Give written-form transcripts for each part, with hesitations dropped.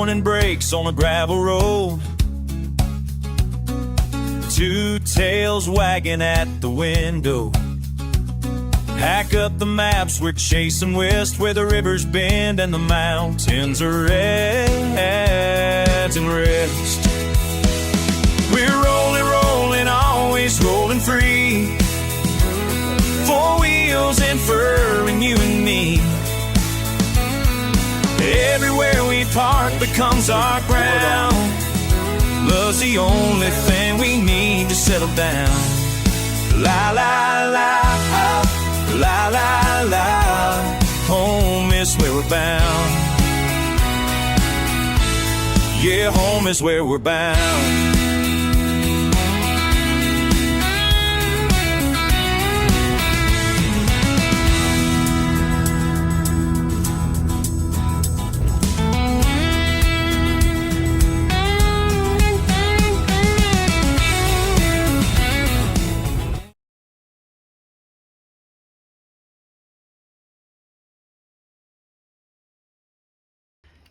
morning breaks on a gravel road. Two tails wagging at the window. Hack up the maps, we're chasing west, where the rivers bend and the mountains are at and rest. We're rolling, rolling, always rolling free. Four wheels and furring you and me. Everywhere we park becomes our ground. Love's the only thing we need to settle down. La la la, la la la. Home is where we're bound. Yeah, home is where we're bound.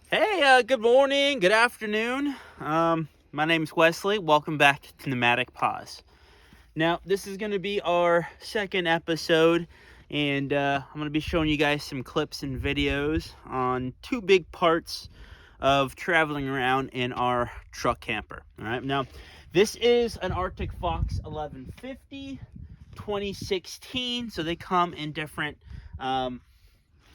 Hey, good morning, good afternoon. My name's Wesley. Welcome back to Nomadic Paws. Now, this is going to be our second episode, and I'm going to be showing you guys some clips and videos on two big parts of traveling around in our truck camper. All right, now, this is an Arctic Fox 1150 2016, so they come in different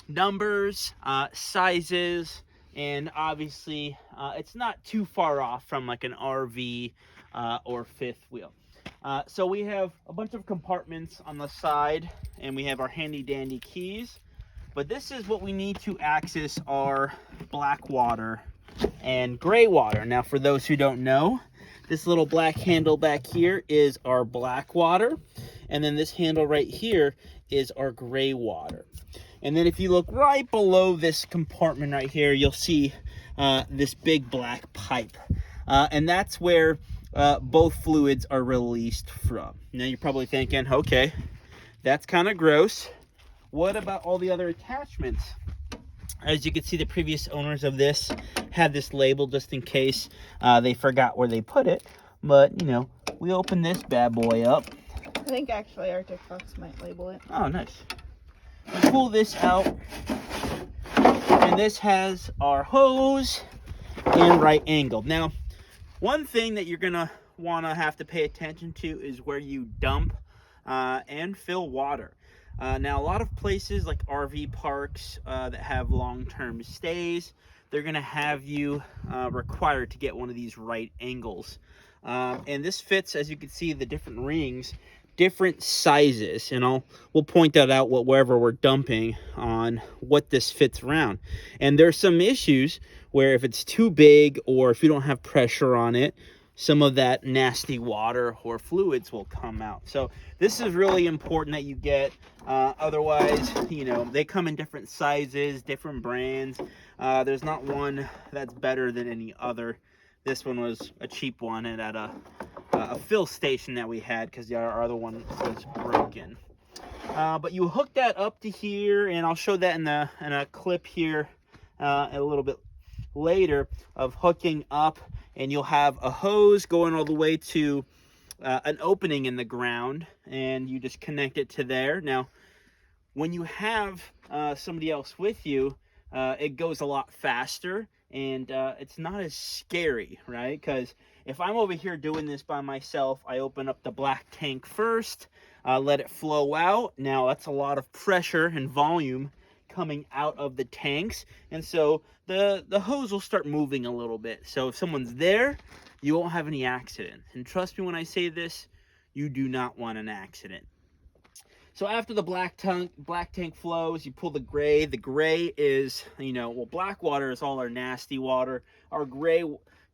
numbers, sizes, and obviously it's not too far off from like an RV or fifth wheel. So we have a bunch of compartments on the side, and we have our handy dandy keys, but this is what we need to access our black water and gray water. Now, for those who don't know, this little black handle back here is our black water, and then this handle right here is our gray water. And then if you look right below this compartment right here, you'll see this big black pipe. And that's where both fluids are released from. Now you're probably thinking, okay, that's kind of gross. What about all the other attachments? As you can see, the previous owners of this had this label just in case they forgot where they put it. But, you know, we open this bad boy up. I think actually Arctic Fox might label it. Oh, nice. We pull this out, and this has our hose and right angle. Now, one thing that you're gonna wanna have to pay attention to is where you dump and fill water. Now, a lot of places like RV parks that have long-term stays, they're gonna have you required to get one of these right angles. And this fits, as you can see, the different rings, different sizes, and we'll point that out wherever we're dumping on what this fits around. And there's some issues where if it's too big or if you don't have pressure on it, some of that nasty water or fluids will come out. So this is really important that you get. Otherwise, you know, they come in different sizes, different brands. There's not one that's better than any other. This one was a cheap one and at a fill station that we had because our other one was broken. But you hook that up to here, and I'll show that in a clip here a little bit later of hooking up, and you'll have a hose going all the way to an opening in the ground, and you just connect it to there. Now, when you have somebody else with you, it goes a lot faster, and it's not as scary, right? Because if I'm over here doing this by myself, I open up the black tank first, let it flow out. Now that's a lot of pressure and volume coming out of the tanks, and so the hose will start moving a little bit. So if someone's there, you won't have any accident. And trust me when I say this, you do not want an accident. So after the black tank flows, you pull the gray. The gray is, you know, well, black water is all our nasty water. Our gray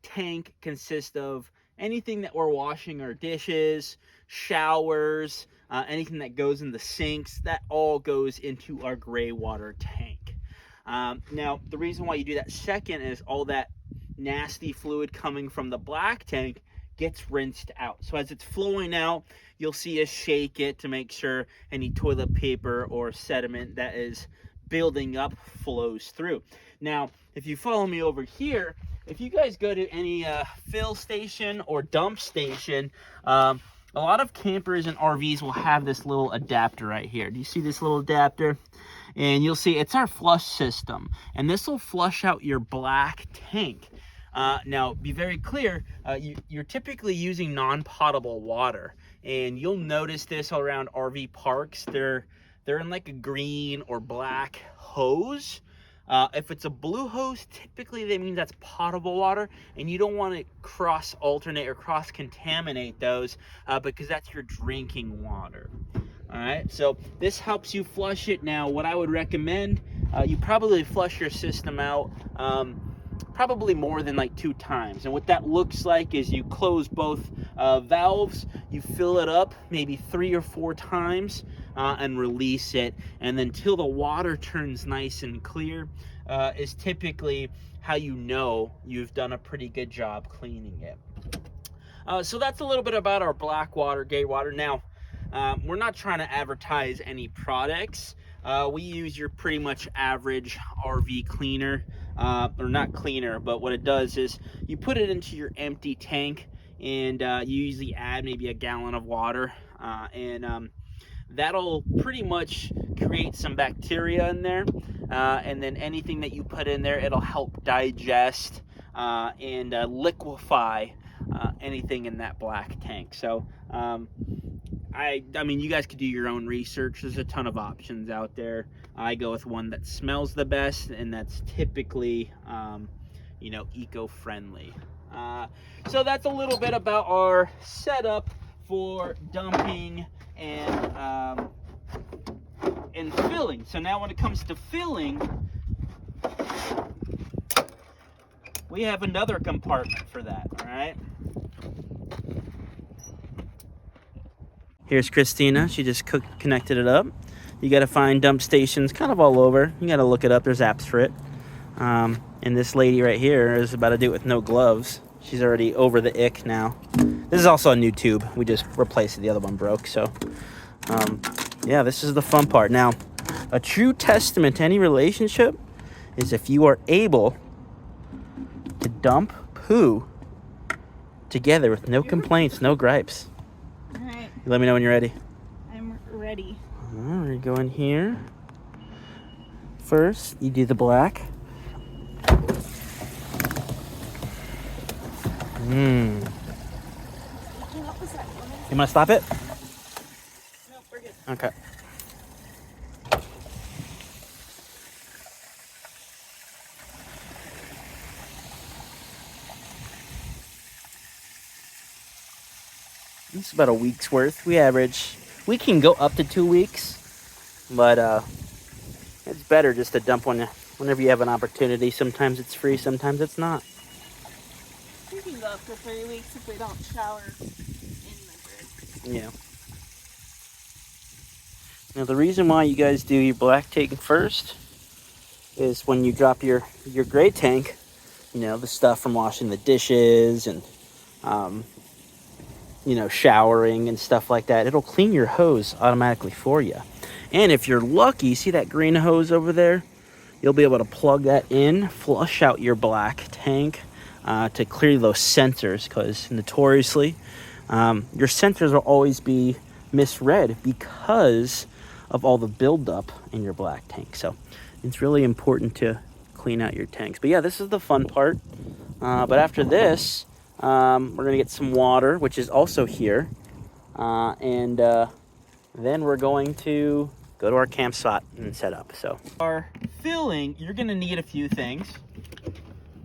tank consists of anything that we're washing, our dishes, showers, anything that goes in the sinks, that all goes into our gray water tank. Now, the reason why you do that second is all that nasty fluid coming from the black tank gets rinsed out. So as it's flowing out, you'll see us shake it to make sure any toilet paper or sediment that is building up flows through. Now, if you follow me over here, if you guys go to any fill station or dump station, a lot of campers and RVs will have this little adapter right here. Do you see this little adapter? And you'll see it's our flush system, and this will flush out your black tank. Now, be very clear, you're typically using non-potable water, and you'll notice this around RV parks. They're in like a green or black hose. If it's a blue hose, typically that means that's potable water, and you don't want to cross-alternate or cross-contaminate those because that's your drinking water. All right, so this helps you flush it. Now, what I would recommend, you probably flush your system out probably more than like 2 times. And what that looks like is you close both valves, you fill it up maybe 3 or 4 times and release it. And then till the water turns nice and clear is typically how you know you've done a pretty good job cleaning it. So that's a little bit about our Blackwater gate water. Now, we're not trying to advertise any products. We use your pretty much average RV cleaner, or not cleaner, but what it does is you put it into your empty tank, and you usually add maybe a gallon of water, and that'll pretty much create some bacteria in there, and then anything that you put in there, it'll help digest and liquefy anything in that black tank. So I mean, you guys could do your own research. There's a ton of options out there. I go with one that smells the best, and that's typically, you know, eco-friendly. So that's a little bit about our setup for dumping and filling. So now when it comes to filling, we have another compartment for that, all right? Here's Christina. She just connected it up. You got to find dump stations kind of all over. You got to look it up. There's apps for it. And this lady right here is about to do it with no gloves. She's already over the ick now. This is also a new tube. We just replaced it. The other one broke. So, yeah, this is the fun part. Now, a true testament to any relationship is if you are able to dump poo together with no complaints, no gripes. All right. Let me know when you're ready. I'm ready. All right, we go in here. First, you do the black. You want to stop it? Nope, we're good. Okay. It's about a week's worth. We can go up to 2 weeks, but it's better just to dump whenever you have an opportunity. Sometimes it's free, sometimes it's not. We can go up to 3 weeks if we don't shower in the grid. Yeah. Now the reason why you guys do your black tank first is when you drop your gray tank, you know, the stuff from washing the dishes and you know, showering and stuff like that, it'll clean your hose automatically for you. And if you're lucky, see that green hose over there? You'll be able to plug that in, flush out your black tank to clear those sensors, because notoriously your sensors will always be misread because of all the buildup in your black tank. So it's really important to clean out your tanks. But yeah, this is the fun part. But after this, we're gonna get some water, which is also here, and then we're going to go to our camp spot and set up. So our filling, you're gonna need a few things.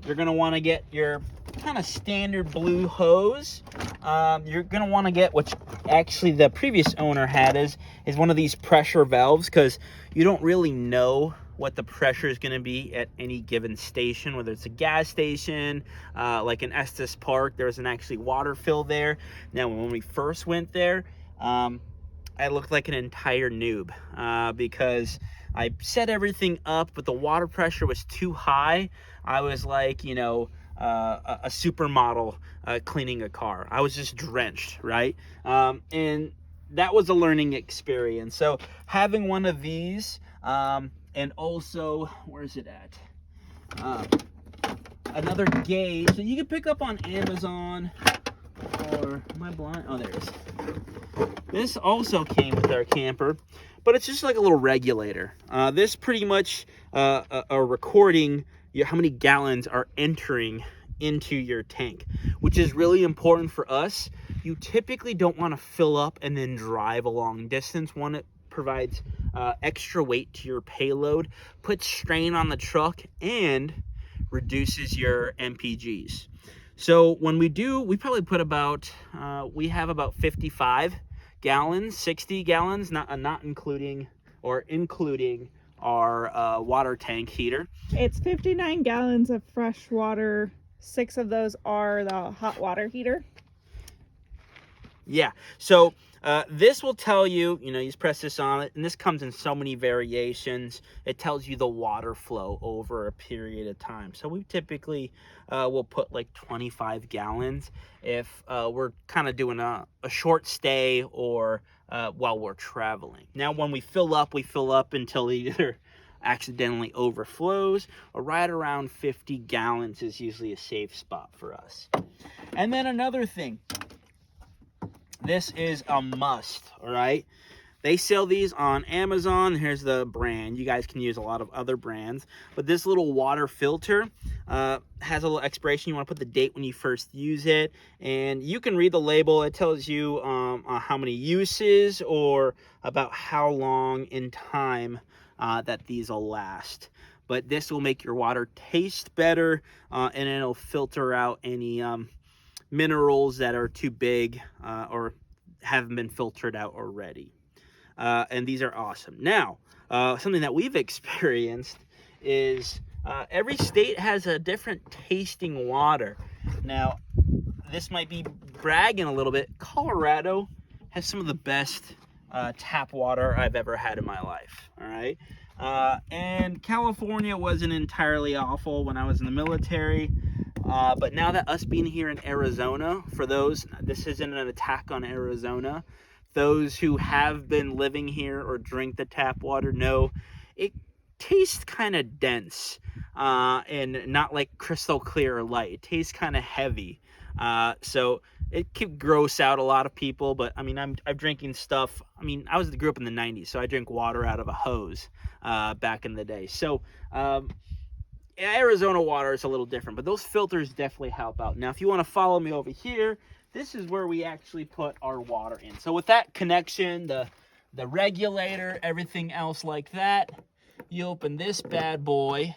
You're gonna want to get your kind of standard blue hose. You're gonna want to get, which actually the previous owner had, is one of these pressure valves, because you don't really know what the pressure is going to be at any given station, whether it's a gas station, like in Estes Park, there was an actually water fill there. Now, when we first went there, I looked like an entire noob because I set everything up, but the water pressure was too high. I was like, you know, a supermodel cleaning a car. I was just drenched, right? And that was a learning experience. So having one of these, and also, where's it at? another gauge that you can pick up on Amazon. Or am I blind? Oh, there it is. This also came with our camper, but it's just like a little regulator. This pretty much a recording how many gallons are entering into your tank, which is really important for us. You typically don't want to fill up and then drive a long distance. One, it provides extra weight to your payload, puts strain on the truck, and reduces your MPGs. So when we do, we probably put about, we have about 55 gallons, 60 gallons, not including or including our water tank heater. It's 59 gallons of fresh water. 6 of those are the hot water heater. Yeah, so this will tell you, you just press this on it, and this comes in so many variations. It tells you the water flow over a period of time. So we typically will put like 25 gallons if we're kind of doing a short stay or while we're traveling. Now, when we fill up until either accidentally overflows, or right around 50 gallons is usually a safe spot for us. And then another thing, this is a must, all right? They sell these on Amazon. Here's the brand. You guys can use a lot of other brands, but this little water filter has a little expiration. You want to put the date when you first use it, and you can read the label. It tells you how many uses or about how long in time that these will last. But this will make your water taste better, and it'll filter out any minerals that are too big or haven't been filtered out already. And these are awesome. Now, something that we've experienced is every state has a different tasting water. Now, this might be bragging a little bit. Colorado has some of the best tap water I've ever had in my life. All right. And California wasn't entirely awful when I was in the military. But now that us being here in Arizona, for those, this isn't an attack on Arizona. Those who have been living here or drink the tap water know it tastes kind of dense and not like crystal clear or light. It tastes kind of heavy. So it could gross out a lot of people, but I mean, I'm drinking stuff. I mean, I grew up in the 90s, so I drink water out of a hose back in the day. So Arizona water is a little different, but those filters definitely help out. Now, if you want to follow me over here, this is where we actually put our water in. So with that connection, the regulator, everything else like that, you open this bad boy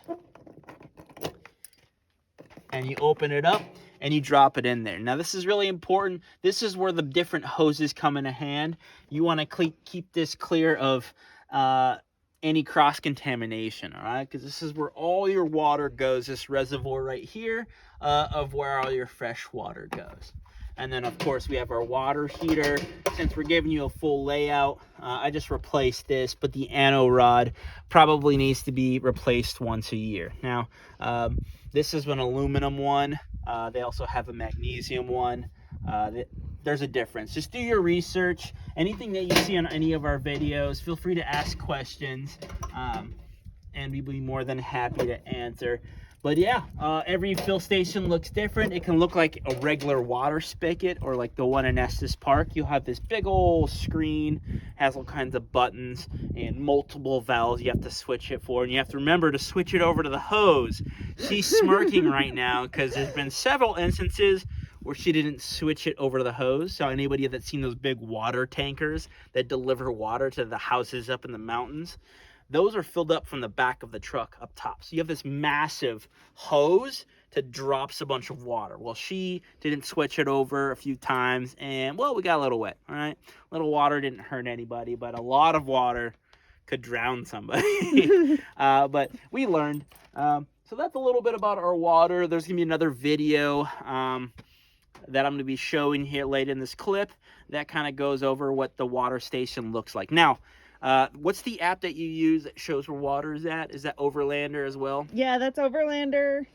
and you open it up and you drop it in there. Now, this is really important. This is where the different hoses come into hand. You want to keep this clear of any cross-contamination, all right? Because this is where all your water goes, this reservoir right here of where all your fresh water goes. And then, of course, we have our water heater. Since we're giving you a full layout, I just replaced this, but the ano rod probably needs to be replaced once a year. Now, this is an aluminum one. They also have a magnesium one. There's a difference. Just do your research. Anything that you see on any of our videos, feel free to ask questions, and we'd be more than happy to answer. But yeah, every fill station looks different. It can look like a regular water spigot or like the one in Estes Park. You'll have this big old screen, has all kinds of buttons and multiple valves you have to switch it for. And you have to remember to switch it over to the hose. She's smirking right now because there's been several instances where she didn't switch it over to the hose. So anybody that's seen those big water tankers that deliver water to the houses up in the mountains, those are filled up from the back of the truck up top. So you have this massive hose that drops a bunch of water. Well, she didn't switch it over a few times, and, well, we got a little wet, all right? A little water didn't hurt anybody, but a lot of water could drown somebody. But we learned. So that's a little bit about our water. There's going to be another video that I'm going to be showing here later in this clip that kind of goes over what the water station looks like. Now, what's the app that you use that shows where water is at? Is that Overlander as well? Yeah, that's Overlander.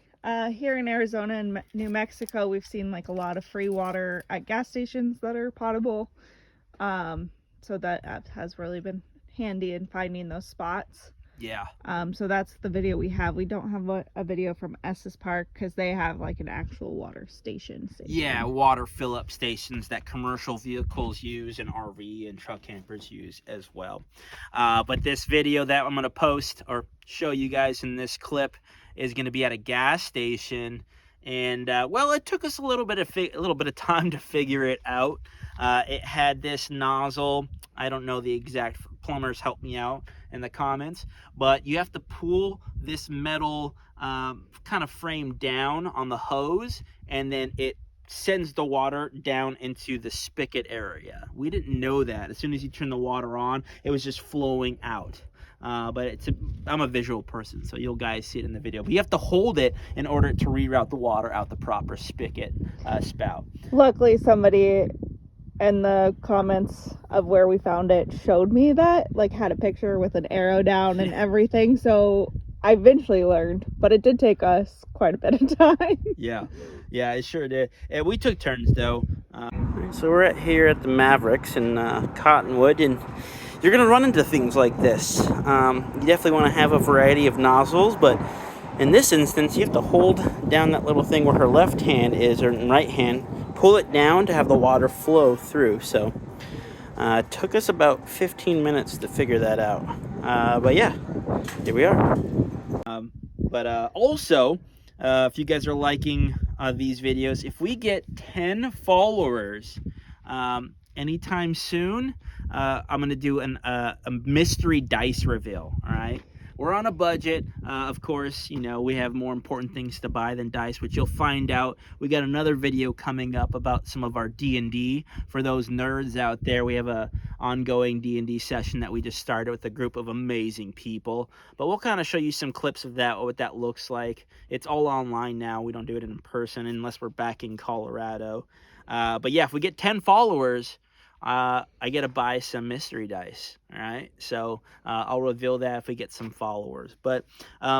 Here in Arizona and New Mexico, we've seen like a lot of free water at gas stations that are potable. So that app has really been handy in finding those spots. Yeah. So that's the video we have. We don't have a video from Estes Park because they have like an actual water station. Yeah, water fill-up stations that commercial vehicles use and RV and truck campers use as well. But this video that I'm going to post or show you guys in this clip is going to be at a gas station. And well, it took us a little bit of time to figure it out. It had this nozzle. I don't know the exact, plumbers help me out in the comments, but you have to pull this metal kind of frame down on the hose, and then it sends the water down into the spigot area. We didn't know that. As soon as you turn the water on, it was just flowing out. But I'm a visual person, so you'll guys see it in the video. But you have to hold it in order to reroute the water out the proper spigot spout. Luckily, somebody in the comments of where we found it showed me that, like, had a picture with an arrow down and everything. So I eventually learned, but it did take us quite a bit of time. Yeah, it sure did. We took turns though. So we're here at the Mavericks in Cottonwood, and you're gonna run into things like this. You definitely want to have a variety of nozzles, but in this instance, you have to hold down that little thing where her left hand is, or right hand, pull it down to have the water flow through. So it took us about 15 minutes to figure that out. But yeah, here we are. Also, if you guys are liking these videos, if we get 10 followers anytime soon, I'm gonna do a mystery dice reveal. All right, we're on a budget. Of course, you know, we have more important things to buy than dice, which you'll find out. We got another video coming up about some of our D&D. For those nerds out there, we have a ongoing D&D session that we just started with a group of amazing people. But we'll kind of show you some clips of that, what that looks like. It's all online now. We don't do it in person unless we're back in Colorado. But yeah, if we get 10 followers, I get to buy some mystery dice. All right, so I'll reveal that if we get some followers. But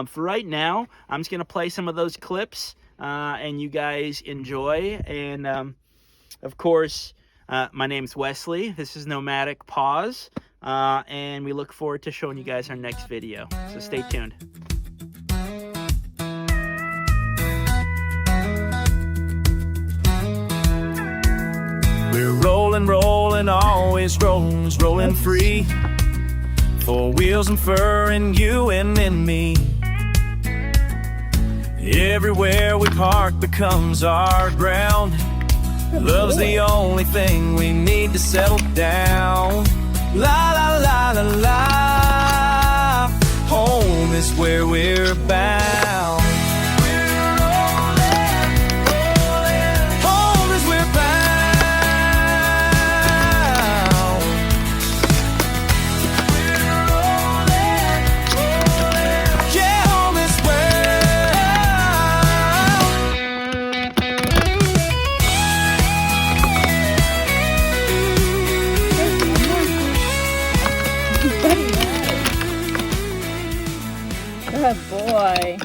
for right now, I'm just gonna play some of those clips and you guys enjoy. And of course, my name's Wesley. This is Nomadic Paws, and we look forward to showing you guys our next video. So stay tuned. We're rolling, always rolling free. 4 wheels and fur and you and me. Everywhere we park becomes our ground. Love's the only thing we need to settle down. La la la la la. Home is where we're bound. Good boy.